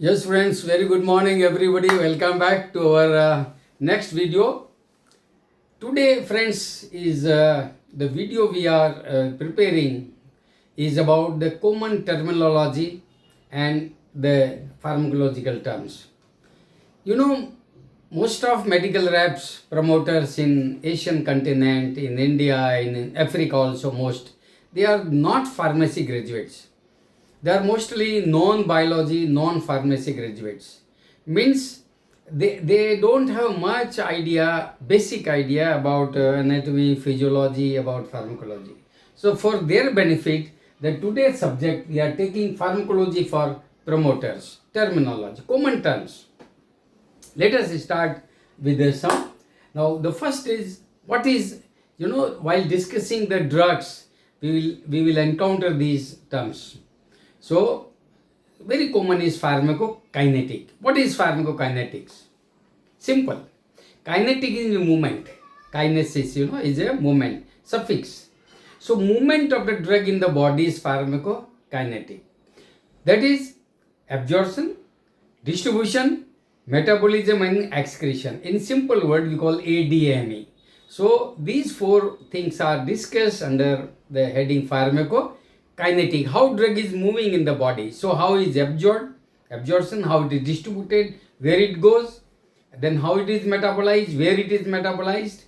Yes, friends, very good morning, everybody. Welcome back to our next video. Today, friends, is the video we are preparing is about the common terminology and the pharmacological terms. You know, most of medical reps, promoters in Asian continent, in India, in Africa also most, they are not pharmacy graduates. They are mostly non-biology, non-pharmacy graduates. Means they don't have much idea, basic idea about anatomy, physiology, about pharmacology. So for their benefit, the today's subject we are taking pharmacology for promoters, terminology, common terms. Let us start with some. Now the first is what is, while discussing the drugs, we will encounter these terms. So, very common is pharmacokinetic. What is pharmacokinetics? Simple. Kinetic is a movement. Kinesis, is a movement. Suffix. So, movement of the drug in the body is pharmacokinetic. That is absorption, distribution, metabolism and excretion. In simple word, we call ADME. So, these four things are discussed under the heading pharmacokinetic. How drug is moving in the body. So how is absorption, how it is distributed, where it goes, then how it is metabolized, where it is metabolized,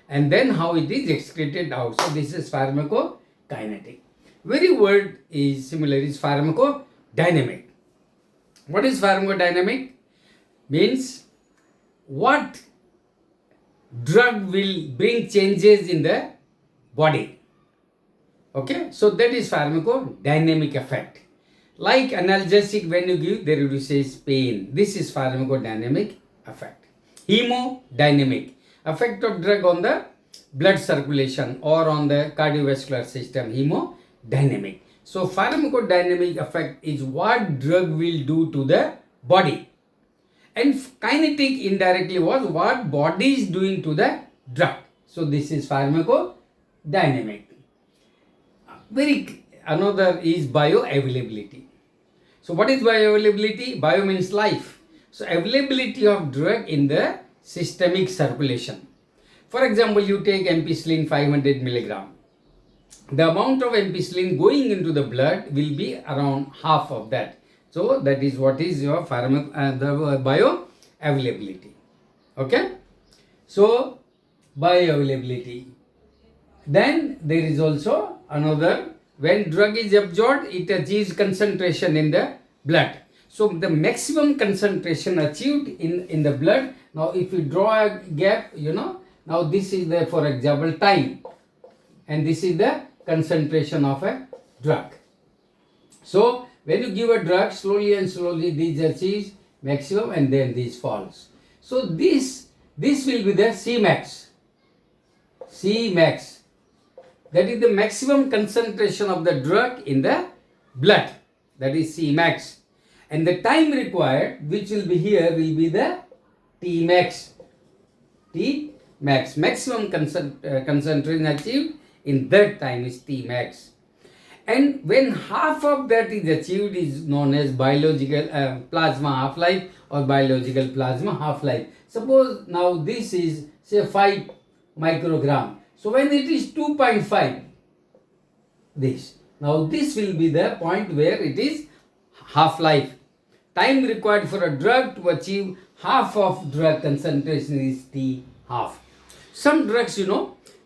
and then how it is excreted out. So this is pharmacokinetic. Very word is similar is pharmacodynamic. What is pharmacodynamic? Means what drug will bring changes in the body. Okay, so that is pharmacodynamic effect. Like analgesic, when you give, there reduces pain. This is pharmacodynamic effect. Hemodynamic effect of drug on the blood circulation or on the cardiovascular system. Hemodynamic. So pharmacodynamic effect is what drug will do to the body. And kinetic indirectly was what body is doing to the drug. So this is pharmacodynamic. Another is bioavailability. So what is bioavailability? Bio means life. So availability of drug in the systemic circulation. For example, you take ampicillin 500 milligram. The amount of ampicillin going into the blood will be around half of that. So that is what is your the bioavailability. Okay. So bioavailability. Then there is also another, when drug is absorbed, it achieves concentration in the blood. So the maximum concentration achieved in the blood. Now if you draw a gap, now this is the, for example, time, and this is the concentration of a drug. So when you give a drug, slowly and slowly this achieves maximum and then this falls. So this will be the Cmax. Cmax. That is the maximum concentration of the drug in the blood. That is Cmax. And the time required, which will be here, will be the Tmax. Tmax. Maximum concentration achieved in that time is Tmax. And when half of that is achieved is known as biological plasma half-life or biological plasma half-life. Suppose now this is say 5 microgram. So when it is 2.5, this. Now this will be the point where it is half-life. Time required for a drug to achieve half of drug concentration is T half. Some drugs,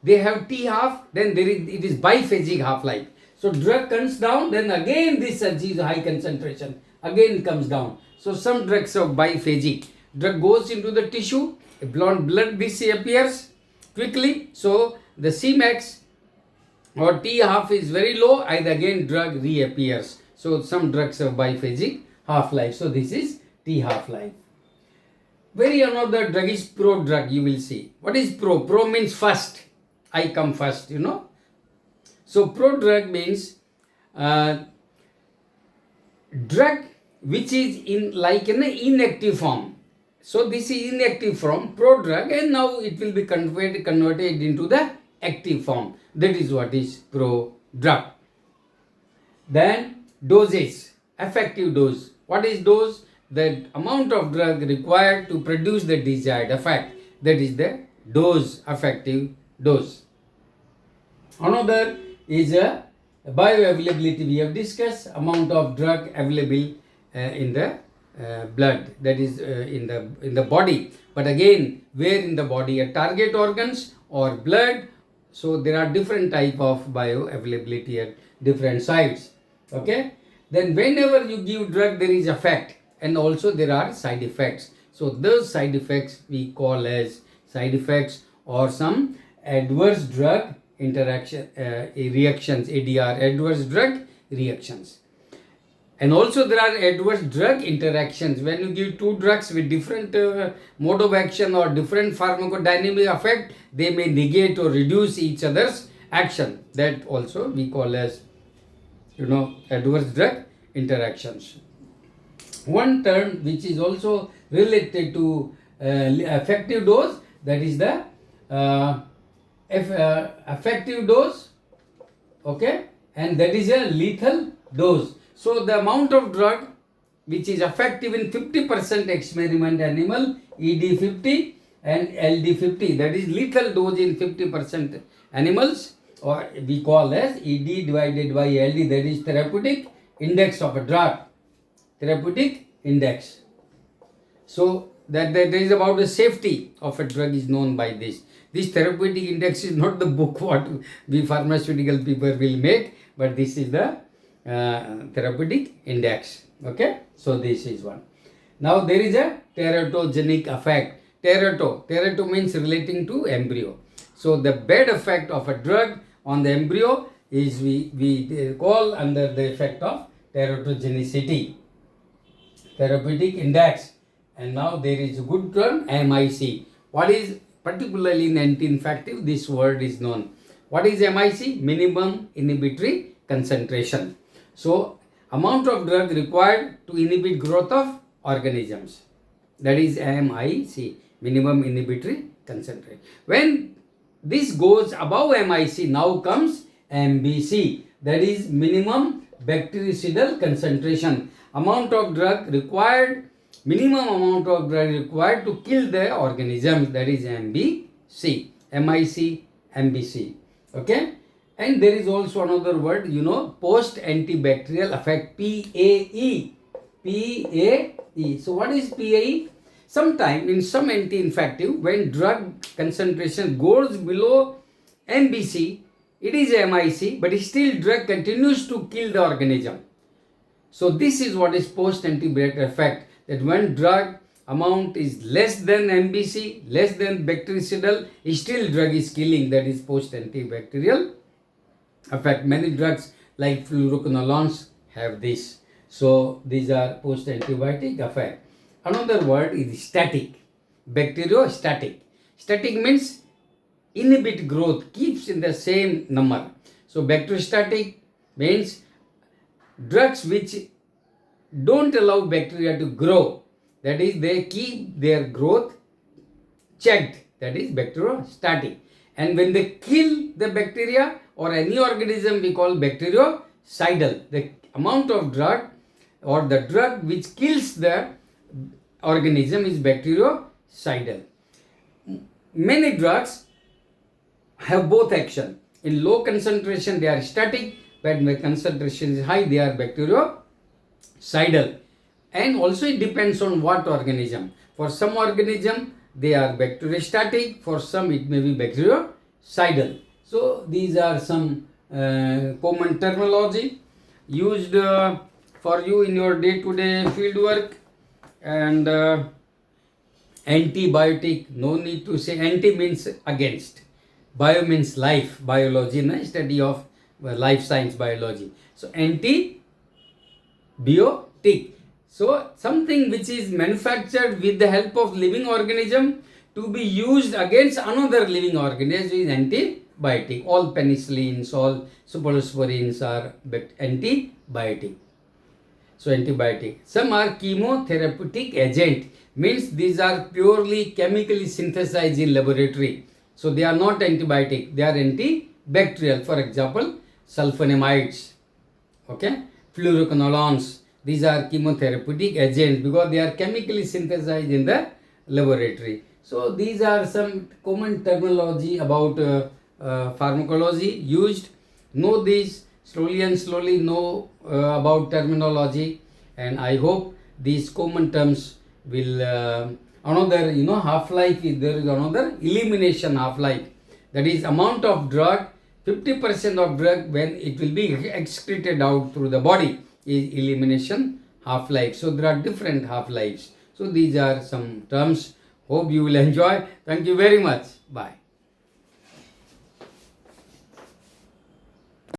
they have T half, then it is biphasic half-life. So drug comes down, then again this achieves high concentration, again comes down. So some drugs are biphasic. Drug goes into the tissue, blood disappears quickly, so the Cmax or T half is very low, and again drug reappears. So some drugs have biphasic half-life. So this is T half-life. Very another drug is pro-drug, you will see. What is pro? Pro means first. I come first, So pro-drug means drug which is in an inactive form. So this is inactive form, pro-drug, and now it will be converted into the active form. That is what is pro-drug. Then dosage, effective dose. What is dose? the amount of drug required to produce the desired effect. That is the dose, effective dose. Another is a bioavailability. We have discussed amount of drug available in the blood, that is in the body. But again, where in the body? A target organs or blood. So there are different type of bioavailability at different sites. Okay. Then whenever you give drug, there is effect, and also there are side effects. So those side effects we call as side effects or some adverse drug interaction reactions, ADR, adverse drug reactions. And also there are adverse drug interactions. When you give two drugs with different mode of action or different pharmacodynamic effect, they may negate or reduce each other's action. That also we call as, adverse drug interactions. One term which is also related to effective dose, that is the effective dose, okay, and that is a lethal dose. So the amount of drug which is effective in 50% experiment animal, ED50 and LD50, that is lethal dose in 50% animals, or we call as ED divided by LD, that is therapeutic index of a drug, therapeutic index. So that is about the safety of a drug is known by this. This therapeutic index is not the book what we pharmaceutical people will make, but this is the therapeutic index. Okay, so this is one. Now there is a teratogenic effect. Terato means relating to embryo. So the bad effect of a drug on the embryo is we call under the effect of teratogenicity, therapeutic index. And now there is a good term, MIC. What is, particularly in anti-infective, this word is known. What is MIC? Minimum inhibitory concentration. So amount of drug required to inhibit growth of organisms, that is MIC, minimum inhibitory concentration. When this goes above MIC, now comes MBC, that is minimum bactericidal concentration. Amount of drug required, minimum amount of drug required to kill the organisms, that is MBC, MIC, MBC. Okay. And there is also another word, post antibacterial effect, PAE. PAE. So what is PAE? Sometime in some anti-infective, when drug concentration goes below MBC, it is MIC, but still drug continues to kill the organism. So this is what is post antibacterial effect, that when drug amount is less than MBC, less than bactericidal, still drug is killing, that is post antibacterial effect. Many drugs like fluoroquinolones have this. So these are post antibiotic effect. Another word is static, bacteriostatic. Static means inhibit growth, keeps in the same number. So bacteriostatic means drugs which don't allow bacteria to grow, that is they keep their growth checked, that is bacteriostatic. And when they kill the bacteria or any organism, we call bactericidal. The amount of drug or the drug which kills the organism is bactericidal. Many drugs have both action. In low concentration they are static, but when concentration is high they are bactericidal. And also it depends on what organism. For some organism they are bacteriostatic, for some it may be bactericidal. So these are some common terminology used for you in your day-to-day field work. And antibiotic, no need to say. Anti means against, bio means life, biology, study of life science biology. So antibiotic, so something which is manufactured with the help of living organism to be used against another living organism is antibiotic. All penicillins, all cephalosporins are antibiotic. So antibiotic. Some are chemotherapeutic agent, means these are purely chemically synthesized in laboratory. So they are not antibiotic, they are antibacterial. For example, sulfonamides, okay, fluoroquinolones. these are chemotherapeutic agents because they are chemically synthesized in the laboratory. So these are some common terminology about pharmacology used. Know these slowly and slowly, know about terminology, and I hope these common terms will another half-life is there is another elimination half-life, that is amount of drug, 50% of drug when it will be excreted out through the body is elimination half-life. So there are different half-lives. So these are some terms. Hope you will enjoy. Thank you very much. Bye.